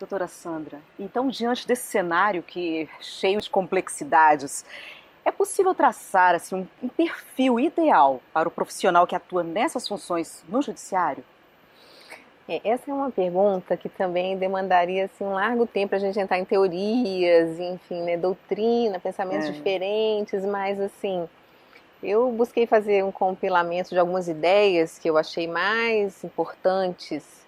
Doutora Sandra, então diante desse cenário que cheio de complexidades, é possível traçar assim, um perfil ideal para o profissional que atua nessas funções no judiciário? Essa é uma pergunta que também demandaria assim, um largo tempo para a gente entrar em teorias, enfim, né, doutrina, pensamentos É, diferentes, mas assim, eu busquei fazer um compilamento de algumas ideias que eu achei mais importantes,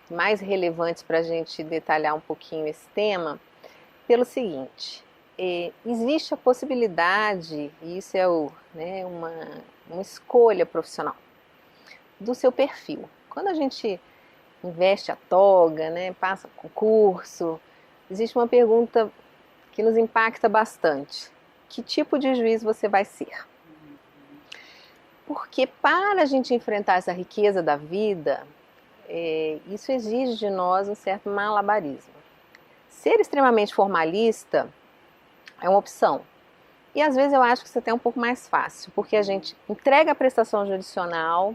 mais relevantes para a gente detalhar um pouquinho esse tema, pelo seguinte, existe a possibilidade, e isso é uma escolha profissional, do seu perfil. Quando a gente investe a toga, né, passa concurso, existe uma pergunta que nos impacta bastante. Que tipo de juiz você vai ser? Porque para a gente enfrentar essa riqueza da vida, isso exige de nós um certo malabarismo. Ser extremamente formalista é uma opção. E às vezes eu acho que isso é até um pouco mais fácil, porque a gente entrega a prestação judicional,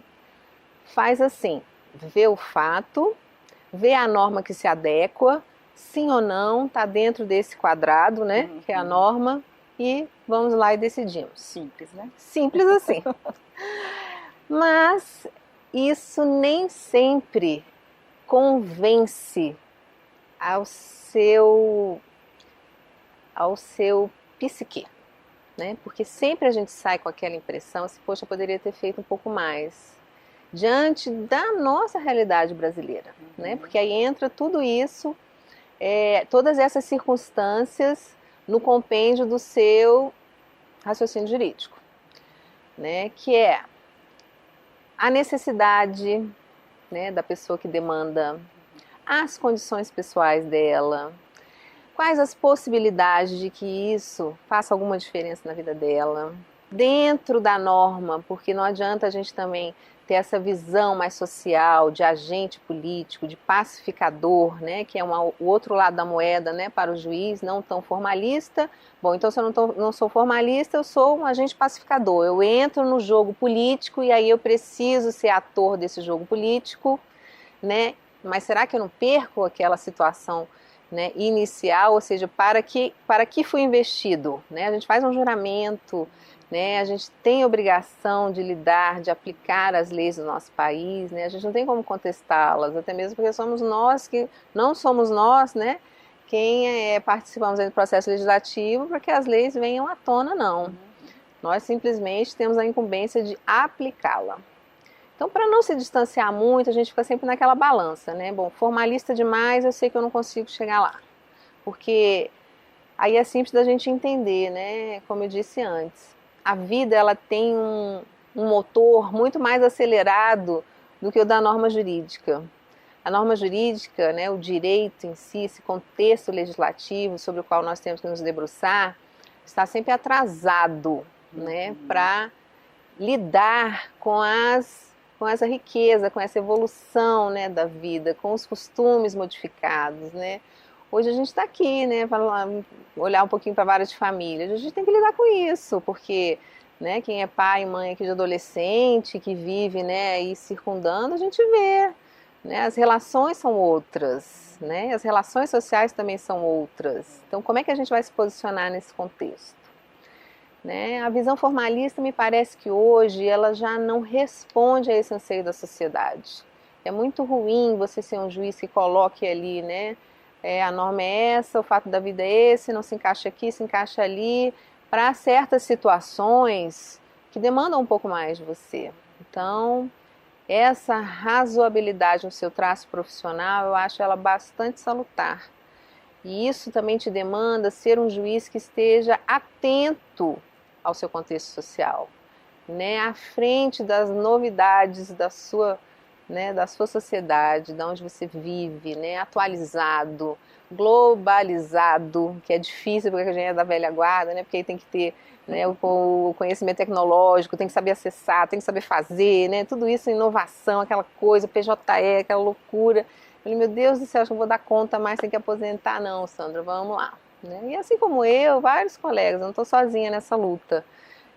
faz assim, vê o fato, vê a norma que se adequa, sim ou não, está dentro desse quadrado, né, que é a uhum. norma, e vamos lá e decidimos. Simples, né? Simples assim. Mas isso nem sempre convence ao seu, ao seu psique, né? Porque sempre a gente sai com aquela impressão, assim, poxa, eu poderia ter feito um pouco mais diante da nossa realidade brasileira, né? Uhum. Porque aí entra tudo isso, todas essas circunstâncias no compêndio do seu raciocínio jurídico, né? Que é a necessidade, né, da pessoa que demanda, as condições pessoais dela, quais as possibilidades de que isso faça alguma diferença na vida dela, dentro da norma, porque não adianta a gente também ter essa visão mais social, de agente político, de pacificador, né, que é o outro lado da moeda, né, para o juiz, não tão formalista. Bom, então se eu não sou formalista, eu sou um agente pacificador. Eu entro no jogo político e aí eu preciso ser ator desse jogo político, né? Mas será que eu não perco aquela situação, né, inicial, ou seja, para que fui investido, né? A gente faz um juramento, né? A gente tem obrigação de lidar, de aplicar as leis do nosso país, né? A gente não tem como contestá-las, até mesmo porque somos nós que não somos nós, né? Quem participamos do processo legislativo para que as leis venham à tona, não. Nós simplesmente temos a incumbência de aplicá-la. Então, para não se distanciar muito, a gente fica sempre naquela balança, né? Bom, formalista demais, eu sei que eu não consigo chegar lá. Porque aí é simples da gente entender, né? Como eu disse antes, a vida ela tem um motor muito mais acelerado do que o da norma jurídica. A norma jurídica, né, o direito em si, esse contexto legislativo sobre o qual nós temos que nos debruçar, está sempre atrasado, né, Uhum. para lidar com essa riqueza, com essa evolução, né, da vida, com os costumes modificados, né? Hoje a gente está aqui, né, para olhar um pouquinho para a vara de família. A gente tem que lidar com isso, porque, né, quem é pai e mãe aqui de adolescente, que vive, né, aí circundando, a gente vê, né, as relações são outras, né, as relações sociais também são outras. Então, como é que a gente vai se posicionar nesse contexto? Né? A visão formalista me parece que hoje ela já não responde a esse anseio da sociedade. É muito ruim você ser um juiz que coloque ali, né? A norma é essa, o fato da vida é esse, não se encaixa aqui, se encaixa ali, para certas situações que demandam um pouco mais de você. Então, essa razoabilidade no seu traço profissional, eu acho ela bastante salutar. E isso também te demanda ser um juiz que esteja atento ao seu contexto social, né, à frente das novidades da sua sociedade, da onde você vive, né, atualizado, globalizado, que é difícil porque a gente é da velha guarda, né, porque aí tem que ter, né, o conhecimento tecnológico, tem que saber acessar, tem que saber fazer, né, tudo isso inovação, aquela coisa, PJE, aquela loucura. Eu falei, meu Deus do céu, acho que não vou dar conta mais, tem que aposentar, não, Sandra, vamos lá. Né? E assim como eu, vários colegas, eu não estou sozinha nessa luta.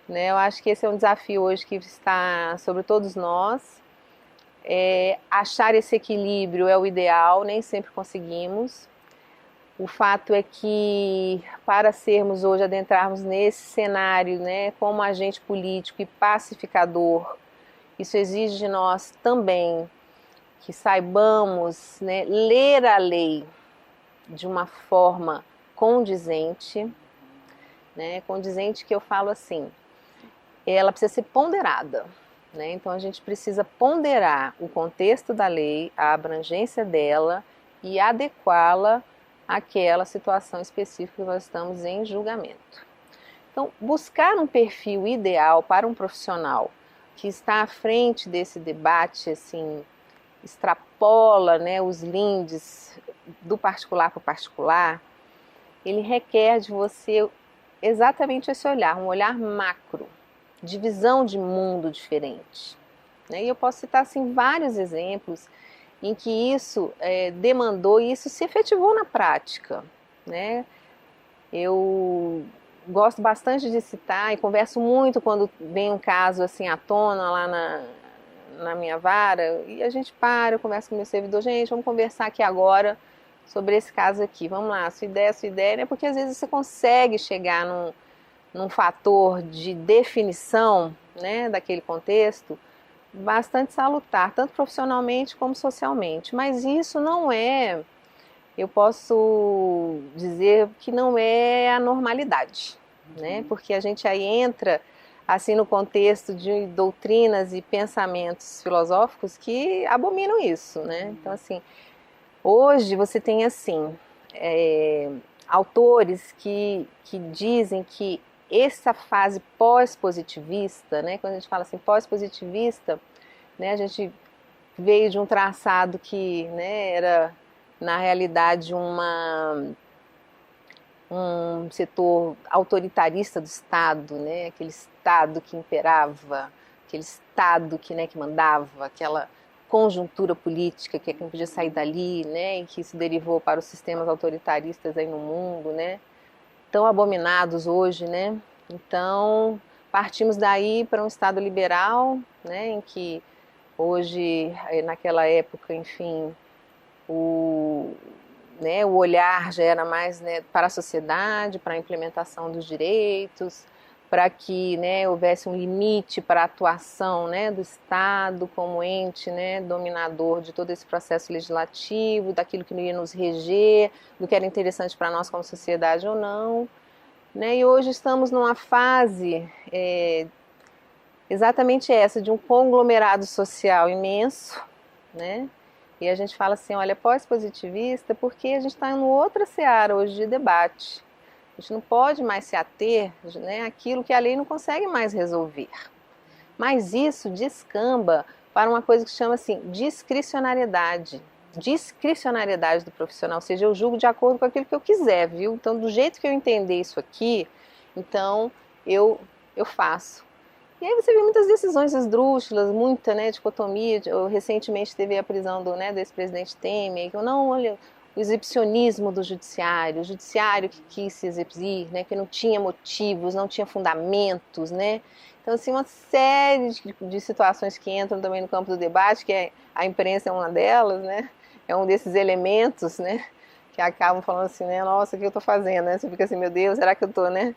Né? Eu acho que esse é um desafio hoje que está sobre todos nós. Achar esse equilíbrio é o ideal, nem sempre conseguimos. O fato é que, para sermos hoje, adentrarmos nesse cenário, né, como agente político e pacificador, isso exige de nós também que saibamos, né, ler a lei de uma forma condizente, né, condizente que eu falo assim, ela precisa ser ponderada, né, então a gente precisa ponderar o contexto da lei, a abrangência dela e adequá-la àquela situação específica que nós estamos em julgamento. Então, buscar um perfil ideal para um profissional que está à frente desse debate, assim, extrapola, né, os lindes do particular para o particular, ele requer de você exatamente esse olhar, um olhar macro, de visão de mundo diferente. Né? E eu posso citar assim, vários exemplos em que isso demandou e isso se efetivou na prática. Né? Eu gosto bastante de citar e converso muito quando vem um caso assim à tona lá na minha vara, e a gente para, eu converso com o meu servidor, gente, vamos conversar aqui agora sobre esse caso aqui, vamos lá, sua ideia, né? Porque às vezes você consegue chegar num fator de definição, né, daquele contexto, bastante salutar, tanto profissionalmente como socialmente, mas isso não é, eu posso dizer que não é a normalidade, né, porque a gente aí entra assim no contexto de doutrinas e pensamentos filosóficos que abominam isso, né? Então assim, hoje você tem assim autores que dizem que essa fase pós-positivista, né? Quando a gente fala assim pós-positivista, né? A gente veio de um traçado que, né, era na realidade um setor autoritarista do Estado, né? Aquele Estado que imperava, aquele Estado que, né, que mandava, aquela conjuntura política que não podia sair dali, né? E que isso derivou para os sistemas autoritaristas aí no mundo, né? Tão abominados hoje, né? Então partimos daí para um Estado liberal, né? Em que hoje, naquela época, enfim, o olhar já era mais, né, para a sociedade, para a implementação dos direitos, para que, né, houvesse um limite para a atuação, né, do Estado como ente, né, dominador de todo esse processo legislativo, daquilo que não ia nos reger, do que era interessante para nós como sociedade ou não. Né, e hoje estamos numa fase exatamente essa, de um conglomerado social imenso, né? E a gente fala assim, olha, pós-positivista, porque a gente está em outra seara hoje de debate. A gente não pode mais se ater, né, àquilo que a lei não consegue mais resolver. Mas isso descamba para uma coisa que chama assim, discricionariedade. Discricionariedade do profissional, ou seja, eu julgo de acordo com aquilo que eu quiser, viu? Então, do jeito que eu entender isso aqui, então eu faço. E aí você vê muitas decisões esdrúxulas, muita, né, dicotomia. Recentemente teve a prisão do ex-presidente Temer, que eu não, olha, o exibicionismo do judiciário, o judiciário que quis se exibir, né, que não tinha motivos, não tinha fundamentos, né. Então, assim, uma série de situações que entram também no campo do debate, que a imprensa é uma delas, né, é um desses elementos, né, que acabam falando assim, né, nossa, o que eu estou fazendo, né, você fica assim, meu Deus, será que eu estou, né,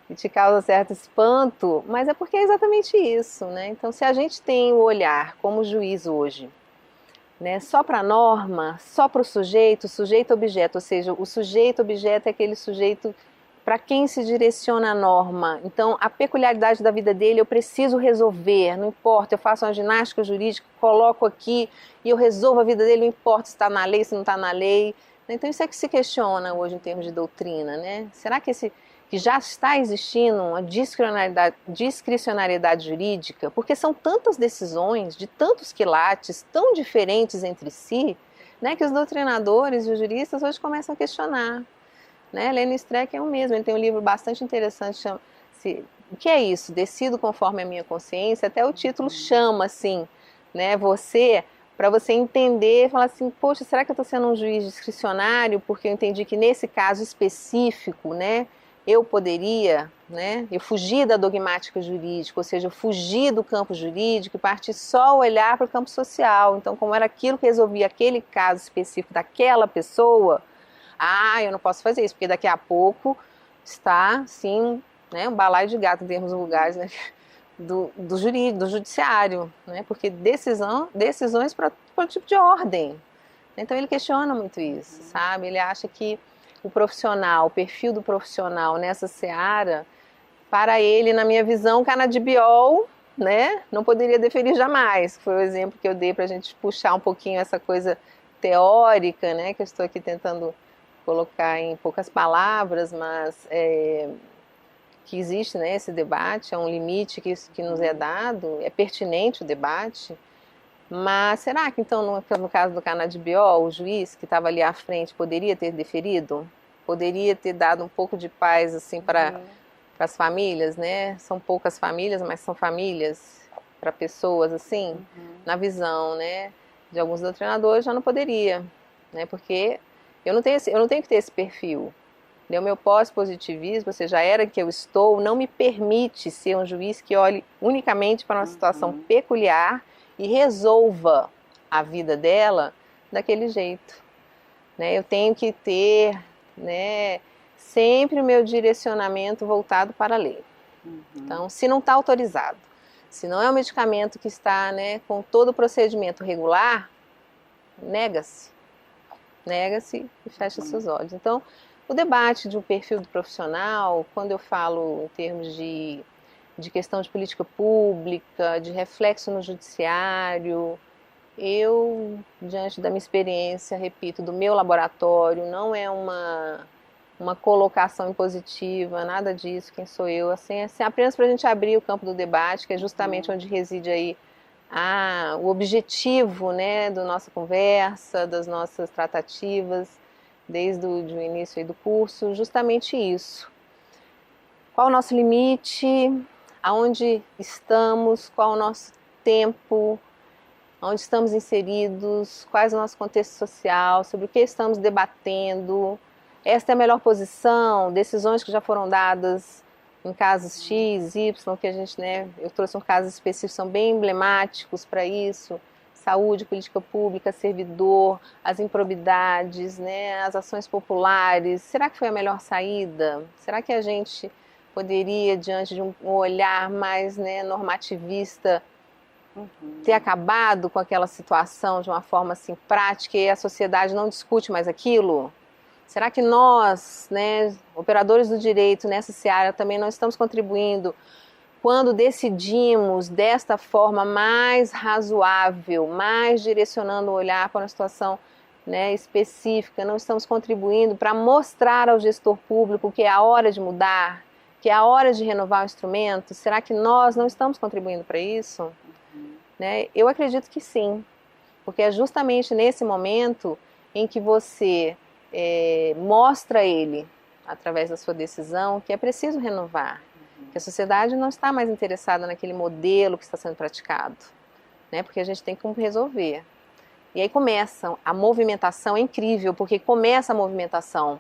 e te causa certo espanto, mas é porque é exatamente isso, né? Então, se a gente tem o olhar como juiz hoje, né, só para a norma, só para o sujeito-objeto, ou seja, o sujeito-objeto é aquele sujeito para quem se direciona a norma. Então, a peculiaridade da vida dele eu preciso resolver, não importa, eu faço uma ginástica jurídica, coloco aqui e eu resolvo a vida dele, não importa se está na lei, se não está na lei. Então, isso é que se questiona hoje em termos de doutrina, né? Será que já está existindo uma discricionariedade jurídica, porque são tantas decisões, de tantos quilates, tão diferentes entre si, né, que os doutrinadores e os juristas hoje começam a questionar. Né? Lênin Streck é o mesmo, ele tem um livro bastante interessante, chama-se O que é isso? Decido conforme a minha consciência, até o título chama assim, né, para você entender, falar assim, poxa, será que eu estou sendo um juiz discricionário porque eu entendi que nesse caso específico, né, eu poderia, né, eu fugi da dogmática jurídica, ou seja, eu fugi do campo jurídico e parti só olhar para o campo social. Então, como era aquilo que resolvia aquele caso específico daquela pessoa, Ah, eu não posso fazer isso, porque daqui a pouco está, sim, né, um balaio de gato em termos vulgares, né, do judiciário, né, porque decisões para o tipo de ordem. Então ele questiona muito isso, sabe? Ele acha que o profissional, o perfil do profissional nessa seara, para ele, na minha visão, canabidiol, né, não poderia deferir jamais. Foi o exemplo que eu dei para a gente puxar um pouquinho essa coisa teórica, né, que eu estou aqui tentando colocar em poucas palavras, mas que existe, né, esse debate, é um limite que nos é dado, é pertinente o debate. Mas será que então no caso do canabidiol, o juiz que estava ali à frente poderia ter deferido? Poderia ter dado um pouco de paz assim para as famílias, né? São poucas famílias, mas são famílias para pessoas assim, na visão, né, de alguns doutrinadores já não poderia, né? Porque eu não tenho que ter esse perfil. O meu pós-positivismo, ou seja, a era que eu estou, não me permite ser um juiz que olhe unicamente para uma situação peculiar e resolva a vida dela daquele jeito. Né? Eu tenho que ter, né, sempre o meu direcionamento voltado para a lei. Então, se não está autorizado, se não é um medicamento que está, né, com todo o procedimento regular, nega-se. Nega-se e fecha seus olhos. Então, o debate de um perfil do profissional, quando eu falo em termos de questão de política pública, de reflexo no judiciário, eu, diante da minha experiência, repito, do meu laboratório, não é uma colocação impositiva, nada disso, quem sou eu, assim apenas para a gente abrir o campo do debate, que é justamente onde reside aí o objetivo, né, da nossa conversa, das nossas tratativas, desde o início aí do curso, justamente isso. Qual o nosso limite? Aonde estamos? Qual o nosso tempo? Onde estamos inseridos? Qual é o nosso contexto social? Sobre o que estamos debatendo? Esta é a melhor posição? Decisões que já foram dadas em casos X, Y, que a gente, né, eu trouxe um caso específico, são bem emblemáticos para isso. Saúde, política pública, servidor, as improbidades, né, as ações populares. Será que foi a melhor saída? Será que a gente poderia, diante de um olhar mais, né, normativista, ter acabado com aquela situação de uma forma assim prática e a sociedade não discute mais aquilo? Será que nós, né, operadores do direito nessa seara, também não estamos contribuindo quando decidimos desta forma mais razoável, mais direcionando o olhar para uma situação, né, específica, não estamos contribuindo para mostrar ao gestor público que é a hora de mudar, que é a hora de renovar o instrumento? Será que nós não estamos contribuindo para isso? Né? Eu acredito que sim, porque é justamente nesse momento em que você mostra a ele, através da sua decisão, que é preciso renovar, que a sociedade não está mais interessada naquele modelo que está sendo praticado, né? Porque a gente tem que resolver. E aí começa a movimentação, é incrível, porque começa a movimentação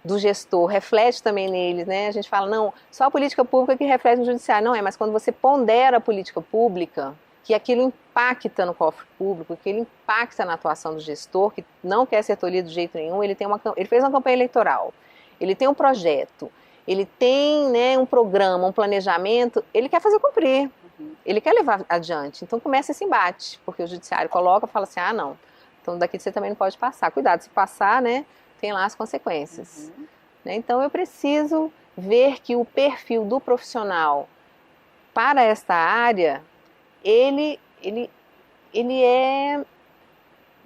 do gestor, reflete também neles, né? A gente fala, não, só a política pública que reflete no judiciário. Não é, mas quando você pondera a política pública, que aquilo impacta no cofre público, que ele impacta na atuação do gestor, que não quer ser tolhido de jeito nenhum, ele fez uma campanha eleitoral, ele tem um projeto, ele tem, né, um programa, um planejamento, ele quer fazer cumprir, ele quer levar adiante. Então começa esse embate, porque o judiciário coloca e fala assim, não, então daqui você também não pode passar. Cuidado, se passar, né, tem lá as consequências. Né? Então eu preciso ver que o perfil do profissional para esta área, ele é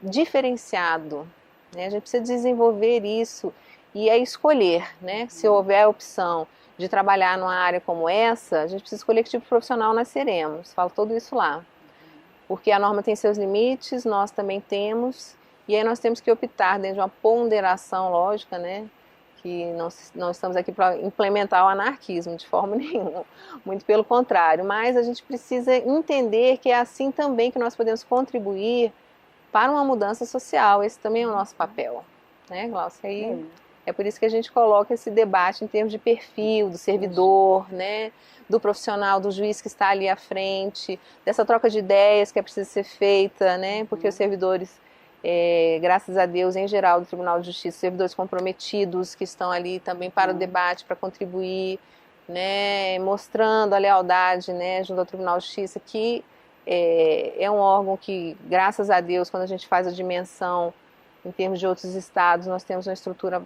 diferenciado, né? A gente precisa desenvolver isso e escolher, né? Se houver a opção de trabalhar numa área como essa, a gente precisa escolher que tipo de profissional nós seremos. Falo tudo isso lá. Porque a norma tem seus limites, nós também temos, e aí nós temos que optar dentro de uma ponderação lógica, né? Que não estamos aqui para implementar o anarquismo de forma nenhuma, muito pelo contrário, mas a gente precisa entender que é assim também que nós podemos contribuir para uma mudança social. Esse também é o nosso papel, né, Glaucia? Aí é por isso que a gente coloca esse debate em termos de perfil do servidor, né, do profissional, do juiz que está ali à frente, dessa troca de ideias que é preciso ser feita, né, porque os servidores graças a Deus, em geral, do Tribunal de Justiça, servidores comprometidos que estão ali também para o debate, para contribuir, né, mostrando a lealdade, né, junto ao Tribunal de Justiça, que é um órgão que, graças a Deus, quando a gente faz a dimensão em termos de outros estados, nós temos uma estrutura,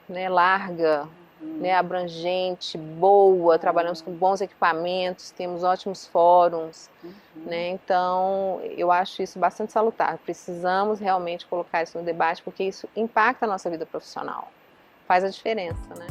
né, larga, né, abrangente, boa, trabalhamos com bons equipamentos, temos ótimos fóruns, né, então eu acho isso bastante salutar. Precisamos realmente colocar isso no debate, porque isso impacta a nossa vida profissional, faz a diferença, né?